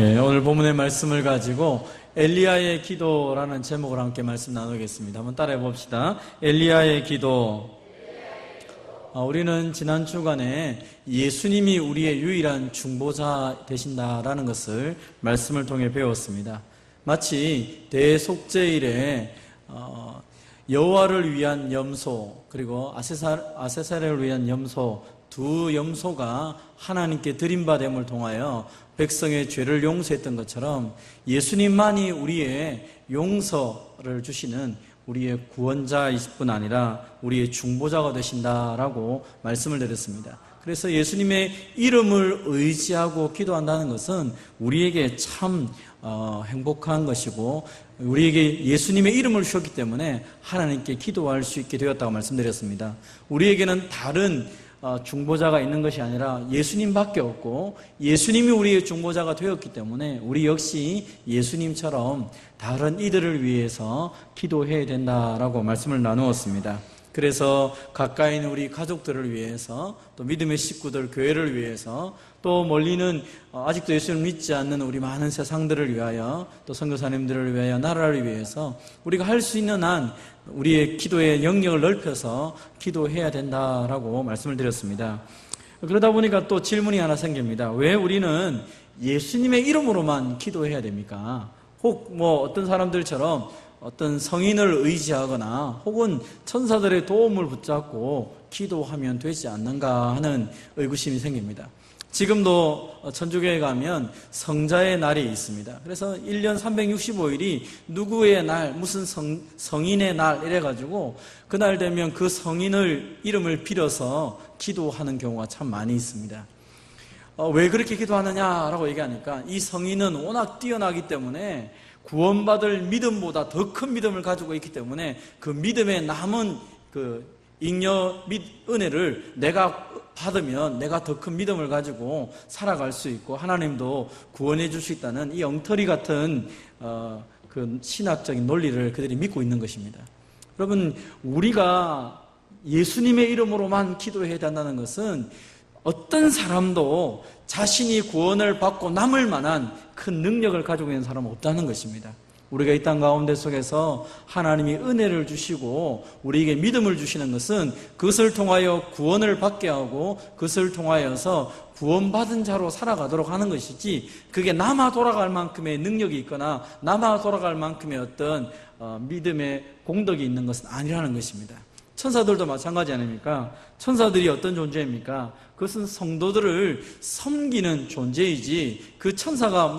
오늘 본문의 말씀을 가지고 엘리야의 기도라는 제목으로 함께 말씀 나누겠습니다. 한번 따라해 봅시다. 엘리야의 기도. 우리는 지난 주간에 예수님이 우리의 유일한 중보자 되신다라는 것을 말씀을 통해 배웠습니다. 마치 대속죄일에 여호와를 위한 염소 그리고 아세사를 위한 염소 두 염소가 하나님께 드림받음을 통하여 백성의 죄를 용서했던 것처럼 예수님만이 우리의 용서를 주시는 우리의 구원자이실 뿐 아니라 우리의 중보자가 되신다라고 말씀을 드렸습니다. 그래서 예수님의 이름을 의지하고 기도한다는 것은 우리에게 참 행복한 것이고 우리에게 예수님의 이름을 주셨기 때문에 하나님께 기도할 수 있게 되었다고 말씀드렸습니다. 우리에게는 다른 중보자가 있는 것이 아니라 예수님밖에 없고 예수님이 우리의 중보자가 되었기 때문에 우리 역시 예수님처럼 다른 이들을 위해서 기도해야 된다라고 말씀을 나누었습니다. 그래서 가까이 있는 우리 가족들을 위해서 또 믿음의 식구들, 교회를 위해서 또 멀리는 아직도 예수를 믿지 않는 우리 많은 세상들을 위하여 또 선교사님들을 위하여 나라를 위해서 우리가 할 수 있는 한 우리의 기도의 영역을 넓혀서 기도해야 된다라고 말씀을 드렸습니다. 그러다 보니까 또 질문이 하나 생깁니다. 왜 우리는 예수님의 이름으로만 기도해야 됩니까? 혹 어떤 사람들처럼 어떤 성인을 의지하거나 혹은 천사들의 도움을 붙잡고 기도하면 되지 않는가 하는 의구심이 생깁니다. 지금도 천주교에 가면 성자의 날이 있습니다. 그래서 1년 365일이 누구의 날, 무슨 성인의 날 이래가지고 그날 되면 그 성인을 이름을 빌어서 기도하는 경우가 참 많이 있습니다. 왜 그렇게 기도하느냐라고 얘기하니까 이 성인은 워낙 뛰어나기 때문에 구원받을 믿음보다 더 큰 믿음을 가지고 있기 때문에 그 믿음에 남은 잉여 은혜를 내가 받으면 내가 더 큰 믿음을 가지고 살아갈 수 있고 하나님도 구원해 줄 수 있다는 이 엉터리 같은 그 신학적인 논리를 그들이 믿고 있는 것입니다. 여러분, 우리가 예수님의 이름으로만 기도해야 된다는 것은 어떤 사람도 자신이 구원을 받고 남을 만한 큰 능력을 가지고 있는 사람은 없다는 것입니다. 우리가 이 땅 가운데 속에서 하나님이 은혜를 주시고 우리에게 믿음을 주시는 것은 그것을 통하여 구원을 받게 하고 그것을 통하여서 구원받은 자로 살아가도록 하는 것이지 그게 남아 돌아갈 만큼의 능력이 있거나 남아 돌아갈 만큼의 어떤 믿음의 공덕이 있는 것은 아니라는 것입니다. 천사들도 마찬가지 아닙니까? 천사들이 어떤 존재입니까? 그것은 성도들을 섬기는 존재이지 그 천사가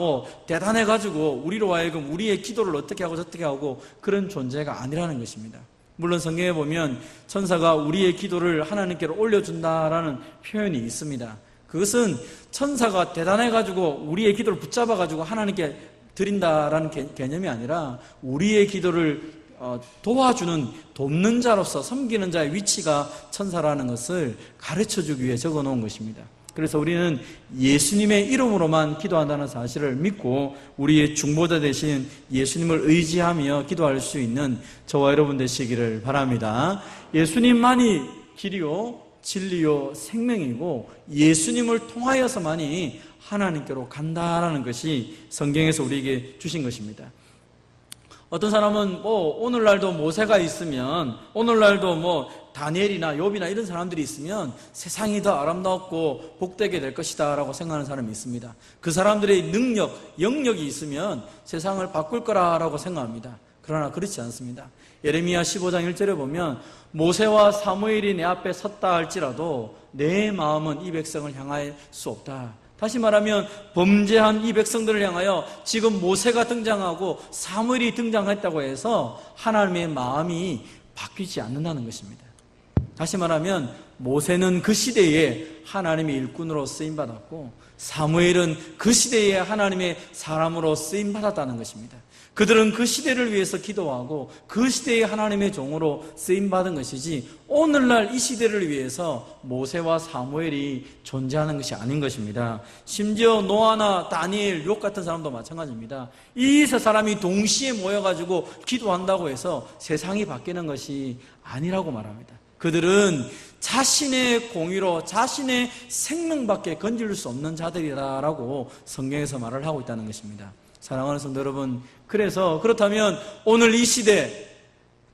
대단해가지고 우리로 하여금 우리의 기도를 어떻게 하고 저떻게 하고 그런 존재가 아니라는 것입니다. 물론 성경에 보면 천사가 우리의 기도를 하나님께로 올려준다라는 표현이 있습니다. 그것은 천사가 대단해가지고 우리의 기도를 붙잡아가지고 하나님께 드린다라는 개념이 아니라 우리의 기도를 돕는 자로서 섬기는 자의 위치가 천사라는 것을 가르쳐주기 위해 적어놓은 것입니다. 그래서 우리는 예수님의 이름으로만 기도한다는 사실을 믿고 우리의 중보자 되신 예수님을 의지하며 기도할 수 있는 저와 여러분 되시기를 바랍니다. 예수님만이 길이요 진리요 생명이고 예수님을 통하여서만이 하나님께로 간다라는 것이 성경에서 우리에게 주신 것입니다. 어떤 사람은 오늘날도 모세가 있으면 오늘날도 다니엘이나 욥이나 이런 사람들이 있으면 세상이 더 아름답고 복되게 될 것이다 라고 생각하는 사람이 있습니다. 그 사람들의 영역이 있으면 세상을 바꿀 거라고 생각합니다. 그러나 그렇지 않습니다. 예레미야 15장 1절에 보면 모세와 사무엘이 내 앞에 섰다 할지라도 내 마음은 이 백성을 향할 수 없다. 다시 말하면 범죄한 이 백성들을 향하여 지금 모세가 등장하고 사무엘이 등장했다고 해서 하나님의 마음이 바뀌지 않는다는 것입니다. 다시 말하면 모세는 그 시대에 하나님의 일꾼으로 쓰임받았고 사무엘은 그 시대에 하나님의 사람으로 쓰임받았다는 것입니다. 그들은 그 시대를 위해서 기도하고 그 시대에 하나님의 종으로 쓰임받은 것이지 오늘날 이 시대를 위해서 모세와 사무엘이 존재하는 것이 아닌 것입니다. 심지어 노아나 다니엘, 욥 같은 사람도 마찬가지입니다. 이 세 사람이 동시에 모여가지고 기도한다고 해서 세상이 바뀌는 것이 아니라고 말합니다. 그들은 자신의 공의로 자신의 생명밖에 건질 수 없는 자들이다라고 성경에서 말을 하고 있다는 것입니다. 사랑하는 성도 여러분, 그렇다면 오늘 이 시대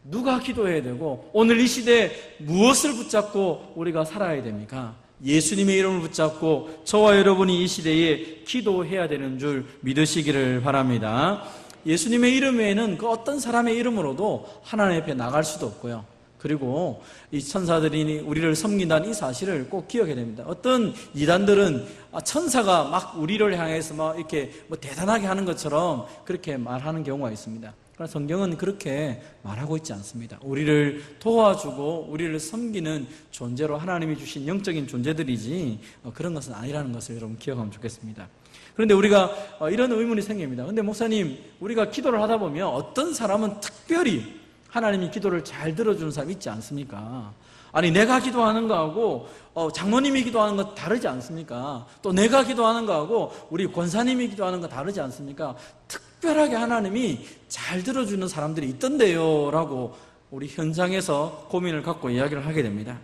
누가 기도해야 되고 오늘 이 시대에 무엇을 붙잡고 우리가 살아야 됩니까? 예수님의 이름을 붙잡고 저와 여러분이 이 시대에 기도해야 되는 줄 믿으시기를 바랍니다. 예수님의 이름 외에는 그 어떤 사람의 이름으로도 하나님 앞에 나갈 수도 없고요. 그리고 이 천사들이 우리를 섬긴다는 이 사실을 꼭 기억해야 됩니다. 어떤 이단들은 천사가 막 우리를 향해서 막 이렇게 대단하게 하는 것처럼 그렇게 말하는 경우가 있습니다. 그러나 성경은 그렇게 말하고 있지 않습니다. 우리를 도와주고 우리를 섬기는 존재로 하나님이 주신 영적인 존재들이지 그런 것은 아니라는 것을 여러분 기억하면 좋겠습니다. 그런데 우리가 이런 의문이 생깁니다. 그런데 목사님, 우리가 기도를 하다 보면 어떤 사람은 특별히 하나님이 기도를 잘 들어주는 사람 있지 않습니까? 아니, 내가 기도하는 거하고 장모님이 기도하는 거 다르지 않습니까? 또 내가 기도하는 거하고 우리 권사님이 기도하는 거 다르지 않습니까? 특별하게 하나님이 잘 들어주는 사람들이 있던데요 라고 우리 현장에서 고민을 갖고 이야기를 하게 됩니다.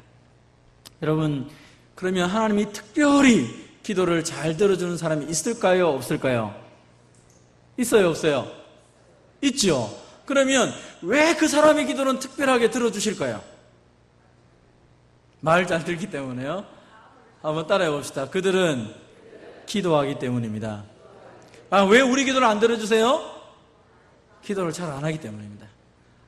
여러분, 그러면 하나님이 특별히 기도를 잘 들어주는 사람이 있을까요? 없을까요? 있어요? 없어요? 있죠? 그러면 왜 그 사람의 기도는 특별하게 들어주실까요? 말 잘 들기 때문에요. 한번 따라해 봅시다. 그들은 기도하기 때문입니다. 왜 우리 기도를 안 들어주세요? 기도를 잘 안 하기 때문입니다.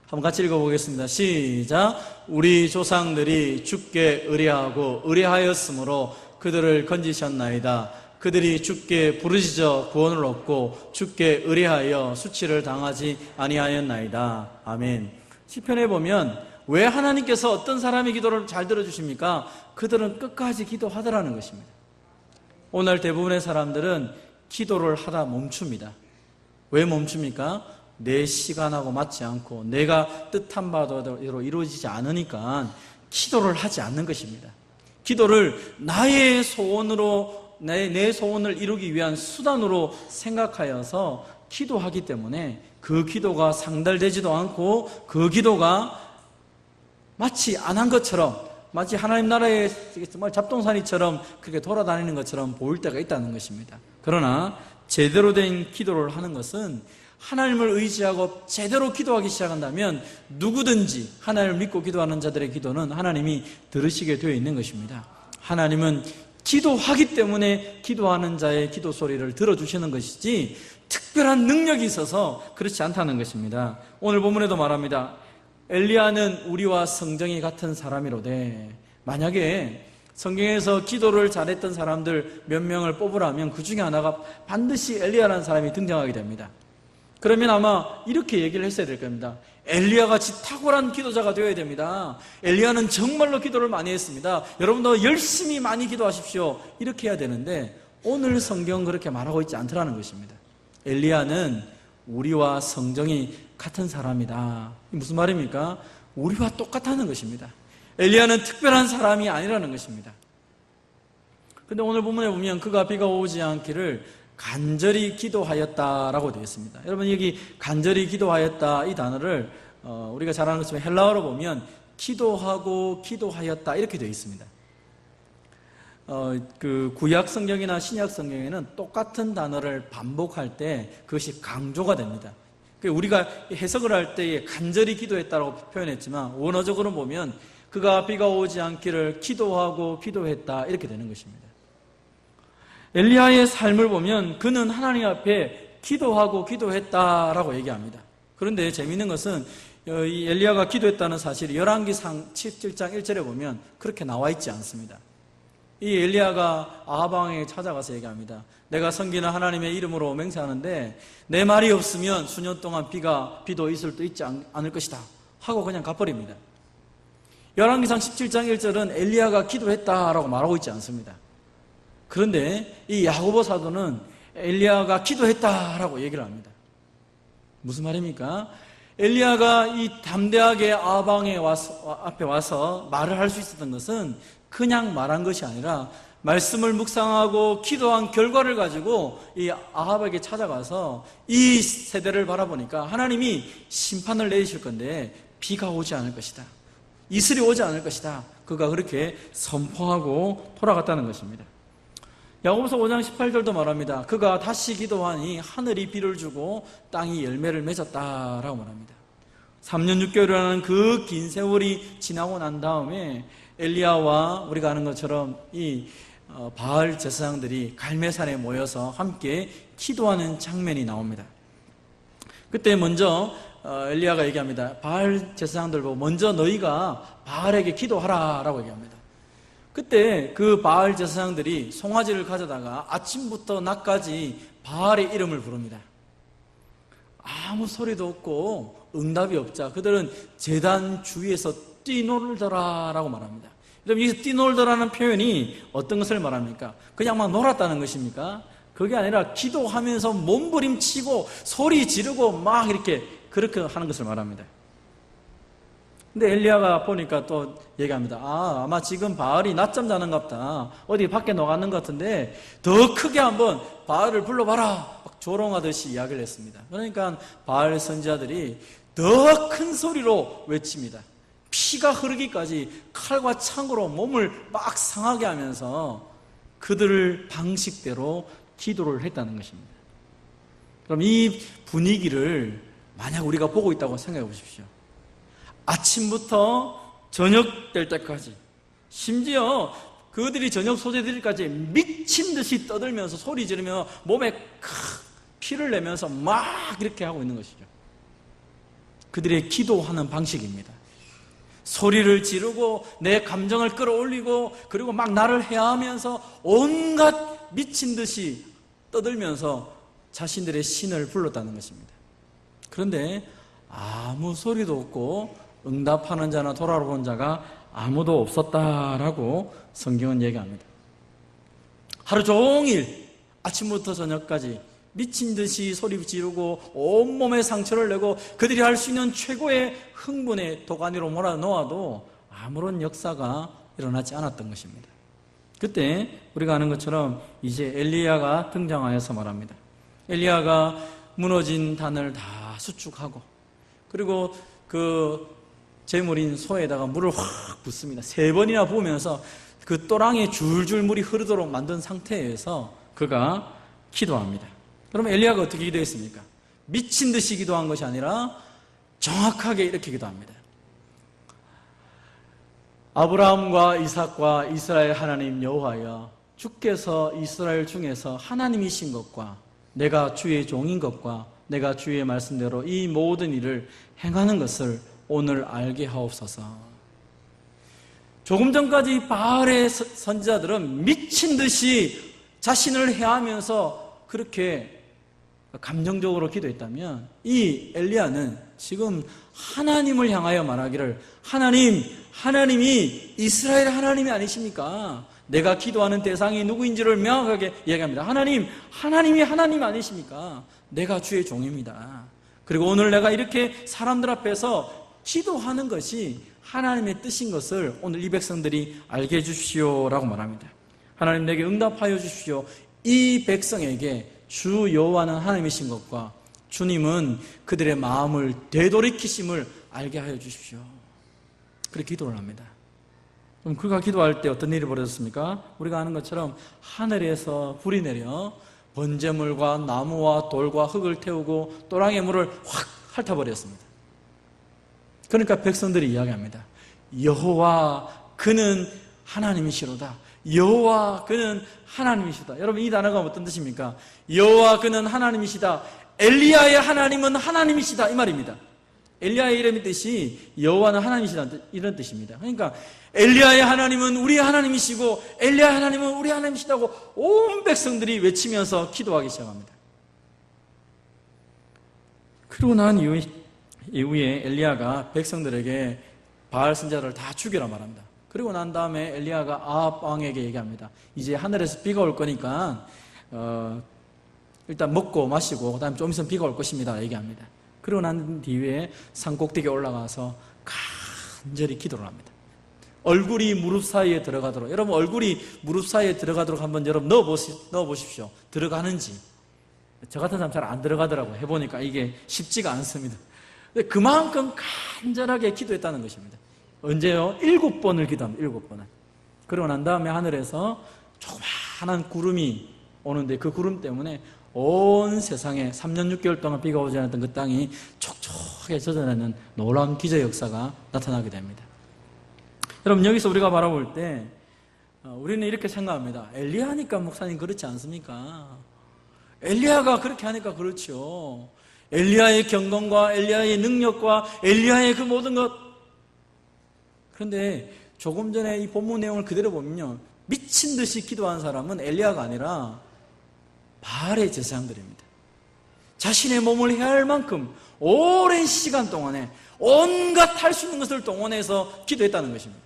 한번 같이 읽어보겠습니다. 시작. 우리 조상들이 주께 의뢰하였으므로 그들을 건지셨나이다. 그들이 주께 부르짖어 구원을 얻고 주께 의뢰하여 수치를 당하지 아니하였나이다. 아멘. 시편에 보면 왜 하나님께서 어떤 사람의 기도를 잘 들어주십니까? 그들은 끝까지 기도하더라는 것입니다. 오늘 대부분의 사람들은 기도를 하다 멈춥니다. 왜 멈춥니까? 내 시간하고 맞지 않고 내가 뜻한 바대로 이루어지지 않으니까 기도를 하지 않는 것입니다. 기도를 나의 소원으로 내 소원을 이루기 위한 수단으로 생각하여서 기도하기 때문에 그 기도가 상달되지도 않고 그 기도가 마치 안 한 것처럼, 마치 하나님 나라의 정말 잡동사니처럼 그렇게 돌아다니는 것처럼 보일 때가 있다는 것입니다. 그러나 제대로 된 기도를 하는 것은 하나님을 의지하고 제대로 기도하기 시작한다면 누구든지 하나님을 믿고 기도하는 자들의 기도는 하나님이 들으시게 되어 있는 것입니다. 하나님은 기도하기 때문에 기도하는 자의 기도 소리를 들어주시는 것이지 특별한 능력이 있어서 그렇지 않다는 것입니다. 오늘 본문에도 말합니다. 엘리야는 우리와 성정이 같은 사람이로되, 만약에 성경에서 기도를 잘했던 사람들 몇 명을 뽑으라면 그 중에 하나가 반드시 엘리야라는 사람이 등장하게 됩니다. 그러면 아마 이렇게 얘기를 했어야 될 겁니다. 엘리야같이 탁월한 기도자가 되어야 됩니다. 엘리야는 정말로 기도를 많이 했습니다. 여러분도 열심히 많이 기도하십시오. 이렇게 해야 되는데 오늘 성경은 그렇게 말하고 있지 않더라는 것입니다. 엘리야는 우리와 성정이 같은 사람이다. 무슨 말입니까? 우리와 똑같다는 것입니다. 엘리야는 특별한 사람이 아니라는 것입니다. 근데 오늘 본문에 보면 그가 비가 오지 않기를 간절히 기도하였다라고 되어 있습니다. 여러분, 여기 간절히 기도하였다 이 단어를 우리가 잘 아는 것처럼 헬라어로 보면 기도하고 기도하였다 이렇게 되어 있습니다. 그 구약 성경이나 신약 성경에는 똑같은 단어를 반복할 때 그것이 강조가 됩니다. 우리가 해석을 할 때 간절히 기도했다라고 표현했지만 원어적으로 보면 그가 비가 오지 않기를 기도하고 기도했다 이렇게 되는 것입니다. 엘리야의 삶을 보면 그는 하나님 앞에 기도하고 기도했다라고 얘기합니다. 그런데 재미있는 것은 이 엘리야가 기도했다는 사실이 열왕기상 17장 1절에 보면 그렇게 나와 있지 않습니다. 이 엘리야가 아합 왕에게 찾아가서 얘기합니다. 내가 섬기는 하나님의 이름으로 맹세하는데 내 말이 없으면 수년 동안 비도 있을 수도 있지 않을 것이다 하고 그냥 가버립니다. 열왕기상 17장 1절은 엘리야가 기도했다라고 말하고 있지 않습니다. 그런데 이 야고보 사도는 엘리야가 기도했다라고 얘기를 합니다. 무슨 말입니까? 엘리야가 이 담대하게 아합 왕의 앞에 와서 말을 할 수 있었던 것은 그냥 말한 것이 아니라 말씀을 묵상하고 기도한 결과를 가지고 이 아합에게 찾아가서 이 세대를 바라보니까 하나님이 심판을 내리실 건데 비가 오지 않을 것이다. 이슬이 오지 않을 것이다. 그가 그렇게 선포하고 돌아갔다는 것입니다. 야고보서 5장 18절도 말합니다. 그가 다시 기도하니 하늘이 비를 주고 땅이 열매를 맺었다라고 말합니다. 3년 6개월이라는 그 긴 세월이 지나고 난 다음에 엘리야와 우리가 아는 것처럼 이 바알 제사장들이 갈멜산에 모여서 함께 기도하는 장면이 나옵니다. 그때 먼저 엘리야가 얘기합니다. 바알 제사장들 보고 먼저 너희가 바알에게 기도하라라고 얘기합니다. 그때 그 바알 제사장들이 송아지를 가져다가 아침부터 낮까지 바알의 이름을 부릅니다. 아무 소리도 없고 응답이 없자 그들은 제단 주위에서 뛰놀더라라고 말합니다. 여러분, 여기서 뛰놀더라는 표현이 어떤 것을 말합니까? 그냥 막 놀았다는 것입니까? 그게 아니라 기도하면서 몸부림치고 소리 지르고 막 이렇게 그렇게 하는 것을 말합니다. 근데 엘리야가 보니까 또 얘기합니다. 아마 지금 바알이 낮잠 자는갑다. 어디 밖에 나갔는 것 같은데 더 크게 한번 바알을 불러봐라. 막 조롱하듯이 이야기를 했습니다. 그러니까 바알 선지자들이 더 큰 소리로 외칩니다. 피가 흐르기까지 칼과 창으로 몸을 막 상하게 하면서 그들 방식대로 기도를 했다는 것입니다. 그럼 이 분위기를 만약 우리가 보고 있다고 생각해 보십시오. 아침부터 저녁 될 때까지, 심지어 그들이 저녁 소재들까지 미친 듯이 떠들면서 소리 지르며 몸에 피를 내면서 막 이렇게 하고 있는 것이죠. 그들의 기도하는 방식입니다. 소리를 지르고 내 감정을 끌어올리고 그리고 막 나를 해하면서 온갖 미친 듯이 떠들면서 자신들의 신을 불렀다는 것입니다. 그런데 아무 소리도 없고 응답하는 자나 돌아보는 자가 아무도 없었다라고 성경은 얘기합니다. 하루 종일 아침부터 저녁까지 미친 듯이 소리 지르고 온몸에 상처를 내고 그들이 할 수 있는 최고의 흥분의 도가니로 몰아놓아도 아무런 역사가 일어나지 않았던 것입니다. 그때 우리가 아는 것처럼 이제 엘리야가 등장하여서 말합니다. 엘리야가 무너진 단을 다 수축하고 그리고 그 제물인 소에다가 물을 확 붓습니다. 3번이나 부으면서 그 또랑에 줄줄 물이 흐르도록 만든 상태에서 그가 기도합니다. 그러면 엘리야가 어떻게 기도했습니까? 미친 듯이 기도한 것이 아니라 정확하게 이렇게 기도합니다. 아브라함과 이삭과 이스라엘 하나님 여호와여, 주께서 이스라엘 중에서 하나님이신 것과 내가 주의 종인 것과 내가 주의 말씀대로 이 모든 일을 행하는 것을 오늘 알게 하옵소서. 조금 전까지 바알의 선지자들은 미친 듯이 자신을 해하면서 그렇게 감정적으로 기도했다면 이 엘리야는 지금 하나님을 향하여 말하기를 하나님이 이스라엘 하나님이 아니십니까? 내가 기도하는 대상이 누구인지를 명확하게 이야기합니다. 하나님이 하나님 아니십니까? 내가 주의 종입니다. 그리고 오늘 내가 이렇게 사람들 앞에서 기도하는 것이 하나님의 뜻인 것을 오늘 이 백성들이 알게 해주십시오라고 말합니다. 하나님 내게 응답하여 주십시오. 이 백성에게 주 여호와는 하나님이신 것과 주님은 그들의 마음을 되돌이키심을 알게 하여 주십시오. 그렇게 기도를 합니다. 그럼 그가 기도할 때 어떤 일이 벌어졌습니까? 우리가 아는 것처럼 하늘에서 불이 내려 번제물과 나무와 돌과 흙을 태우고 또랑의 물을 확 핥아버렸습니다. 그러니까 백성들이 이야기합니다. 여호와 그는 하나님이시로다. 여호와 그는 하나님이시다. 여러분 이 단어가 어떤 뜻입니까? 여호와 그는 하나님이시다. 엘리야의 하나님은 하나님이시다 이 말입니다. 엘리야의 이름의 뜻이 여호와는 하나님이시다 이런 뜻입니다. 그러니까 엘리야의 하나님은 우리의 하나님이시고 엘리야의 하나님은 우리의 하나님이시다고 온 백성들이 외치면서 기도하기 시작합니다. 그러고 난 이후에 엘리야가 백성들에게 바알 선지자를 다 죽여라 말합니다. 그리고 난 다음에 엘리야가 아합 왕에게 얘기합니다. 이제 하늘에서 비가 올 거니까 일단 먹고 마시고 그다음에 좀 있으면 비가 올 것입니다 얘기합니다. 그러고 난 뒤에 산 꼭대기에 올라가서 간절히 기도를 합니다. 얼굴이 무릎 사이에 들어가도록, 여러분 얼굴이 무릎 사이에 들어가도록 한번 여러분 넣어보십시오. 들어가는지. 저 같은 사람 잘 안 들어가더라고요. 해보니까 이게 쉽지가 않습니다. 근데 그만큼 간절하게 기도했다는 것입니다. 언제요? 7번을 기도합니다. 7번을. 그러고 난 다음에 하늘에서 조그마한 구름이 오는데 그 구름 때문에 온 세상에 3년 6개월 동안 비가 오지 않았던 그 땅이 촉촉하게 젖어나는 놀라운 기적 역사가 나타나게 됩니다. 여러분, 여기서 우리가 바라볼 때 우리는 이렇게 생각합니다. 엘리야니까 목사님 그렇지 않습니까? 엘리야가 그렇게 하니까 그렇죠. 엘리야의 경건과 엘리야의 능력과 엘리야의 그 모든 것. 그런데 조금 전에 이 본문 내용을 그대로 보면요, 미친 듯이 기도한 사람은 엘리야가 아니라 바알의 제사장들입니다. 자신의 몸을 해할 만큼 오랜 시간 동안에 온갖 할 수 있는 것을 동원해서 기도했다는 것입니다.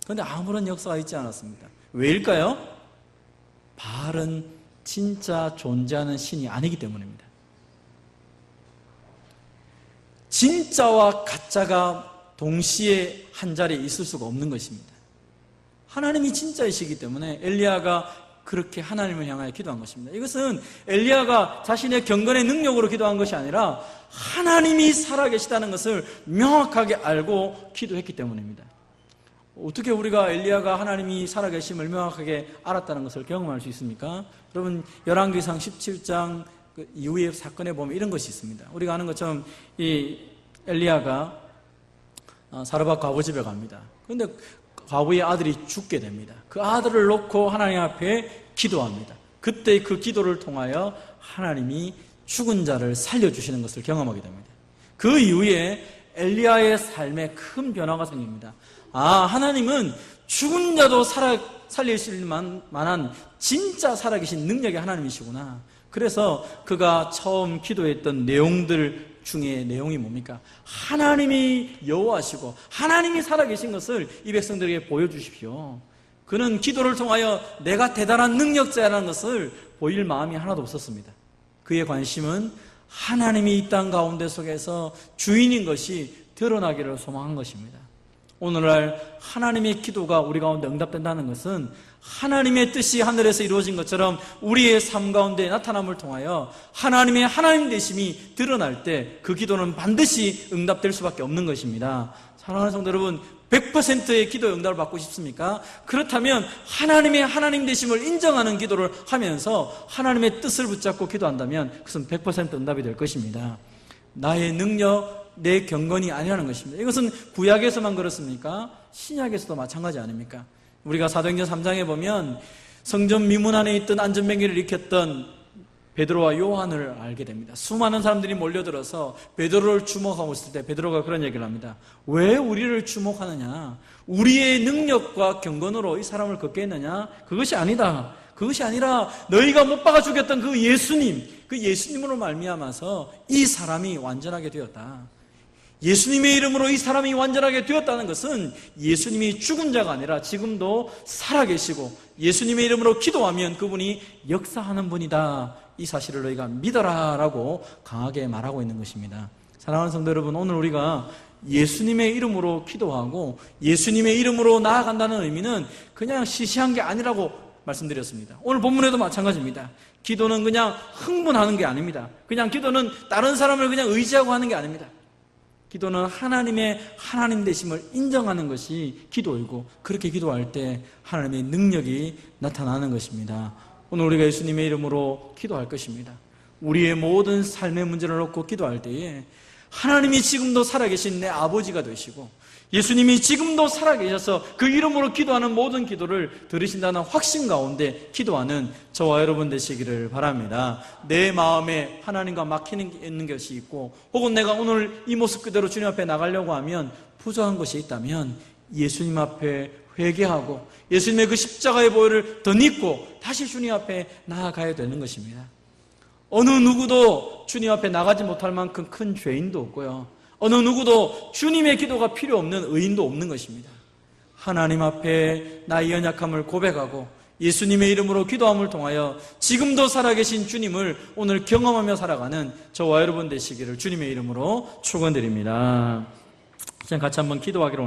그런데 아무런 역사가 있지 않았습니다. 왜일까요? 바알은 진짜 존재하는 신이 아니기 때문입니다. 진짜와 가짜가 동시에 한 자리에 있을 수가 없는 것입니다. 하나님이 진짜이시기 때문에 엘리야가 그렇게 하나님을 향하여 기도한 것입니다. 이것은 엘리야가 자신의 경건의 능력으로 기도한 것이 아니라 하나님이 살아계시다는 것을 명확하게 알고 기도했기 때문입니다. 어떻게 우리가 엘리야가 하나님이 살아계심을 명확하게 알았다는 것을 경험할 수 있습니까? 여러분, 열왕기상 17장 이후의 사건에 보면 이런 것이 있습니다. 우리가 아는 것처럼 이 엘리야가 사르밧 과부 집에 갑니다. 그런데 과부의 아들이 죽게 됩니다. 그 아들을 놓고 하나님 앞에 기도합니다. 그때 그 기도를 통하여 하나님이 죽은 자를 살려주시는 것을 경험하게 됩니다. 그 이후에 엘리야의 삶에 큰 변화가 생깁니다. 하나님은 죽은 자도 살리실 만한 진짜 살아계신 능력의 하나님이시구나. 그래서 그가 처음 기도했던 내용들 중에 내용이 뭡니까? 하나님이 여호와시고 하나님이 살아계신 것을 이 백성들에게 보여주십시오. 그는 기도를 통하여 내가 대단한 능력자라는 것을 보일 마음이 하나도 없었습니다. 그의 관심은 하나님이 이 땅 가운데 속에서 주인인 것이 드러나기를 소망한 것입니다. 오늘날 하나님의 기도가 우리 가운데 응답된다는 것은 하나님의 뜻이 하늘에서 이루어진 것처럼 우리의 삶 가운데 나타남을 통하여 하나님의 하나님 되심이 드러날 때 그 기도는 반드시 응답될 수밖에 없는 것입니다. 사랑하는 성도 여러분, 100%의 기도 응답을 받고 싶습니까? 그렇다면 하나님의 하나님 되심을 인정하는 기도를 하면서 하나님의 뜻을 붙잡고 기도한다면 그것은 100% 응답이 될 것입니다. 나의 능력, 내 경건이 아니라는 것입니다. 이것은 구약에서만 그렇습니까? 신약에서도 마찬가지 아닙니까? 우리가 사도행전 3장에 보면 성전 미문 안에 있던 안전병기를 일으켰던 베드로와 요한을 알게 됩니다. 수많은 사람들이 몰려들어서 베드로를 주목하고 있을 때 베드로가 그런 얘기를 합니다. 왜 우리를 주목하느냐? 우리의 능력과 경건으로 이 사람을 걷게 했느냐? 그것이 아니다. 그것이 아니라 너희가 못 박아 죽였던 그 예수님, 그 예수님으로 말미암아서 이 사람이 완전하게 되었다. 예수님의 이름으로 이 사람이 완전하게 되었다는 것은 예수님이 죽은 자가 아니라 지금도 살아계시고 예수님의 이름으로 기도하면 그분이 역사하는 분이다. 이 사실을 너희가 믿어라 라고 강하게 말하고 있는 것입니다. 사랑하는 성도 여러분, 오늘 우리가 예수님의 이름으로 기도하고 예수님의 이름으로 나아간다는 의미는 그냥 시시한 게 아니라고 말씀드렸습니다. 오늘 본문에도 마찬가지입니다. 기도는 그냥 흥분하는 게 아닙니다. 그냥 기도는 다른 사람을 그냥 의지하고 하는 게 아닙니다. 기도는 하나님의 하나님 되심을 인정하는 것이 기도이고 그렇게 기도할 때 하나님의 능력이 나타나는 것입니다. 오늘 우리가 예수님의 이름으로 기도할 것입니다. 우리의 모든 삶의 문제를 놓고 기도할 때에 하나님이 지금도 살아계신 내 아버지가 되시고 예수님이 지금도 살아계셔서 그 이름으로 기도하는 모든 기도를 들으신다는 확신 가운데 기도하는 저와 여러분 되시기를 바랍니다. 내 마음에 하나님과 막히는 것이 있고 혹은 내가 오늘 이 모습 그대로 주님 앞에 나가려고 하면 부족한 것이 있다면 예수님 앞에 회개하고 예수님의 그 십자가의 보혈을 덧입고 다시 주님 앞에 나아가야 되는 것입니다. 어느 누구도 주님 앞에 나가지 못할 만큼 큰 죄인도 없고요, 어느 누구도 주님의 기도가 필요 없는 의인도 없는 것입니다. 하나님 앞에 나의 연약함을 고백하고 예수님의 이름으로 기도함을 통하여 지금도 살아계신 주님을 오늘 경험하며 살아가는 저와 여러분 되시기를 주님의 이름으로 축원드립니다. 같이 한번 기도하기로